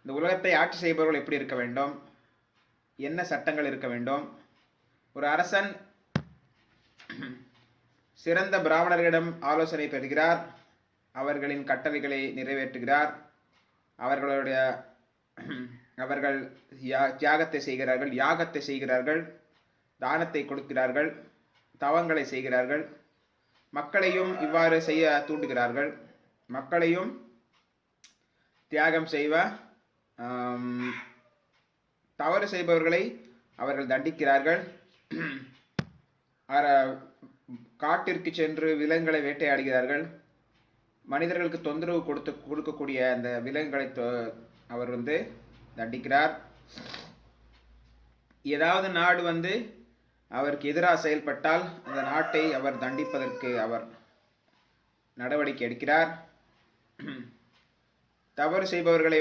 இந்த உலகத்தை ஆட்சி செய்பவர்கள் எப்படி இருக்க வேண்டும், என்ன சட்டங்கள் இருக்க வேண்டும். ஒரு அரசன் சிறந்த பிராமணர்களிடம் ஆலோசனை பெறுகிறார், அவர்களின் கட்டளைகளை நிறைவேற்றுகிறார், அவர்கள் தியாகத்தை செய்கிறார்கள், யாகத்தை செய்கிறார்கள், தானத்தை கொடுக்கிறார்கள், தவங்களை செய்கிறார்கள், மக்களையும் இவ்வாறு செய்ய தூண்டுகிறார்கள், மக்களையும் தியாகம் செய்வ தவறு செய்பவர்களை அவர்கள் தண்டிக்கிறார்கள், காட்டிற்கு சென்று விலங்குகளை வேட்டையாடுகிறார்கள், மனிதர்களுக்கு தொந்தரவு கொடுக்கக்கூடிய அந்த விலங்குகளை அவர் தண்டிக்கிறார். ஏதாவது நாடு அவருக்கு எதிராக செயல்பட்டால் அந்த நாட்டை அவர் தண்டிப்பதற்கு அவர் நடவடிக்கை எடுக்கிறார். தவறு செய்பவர்களை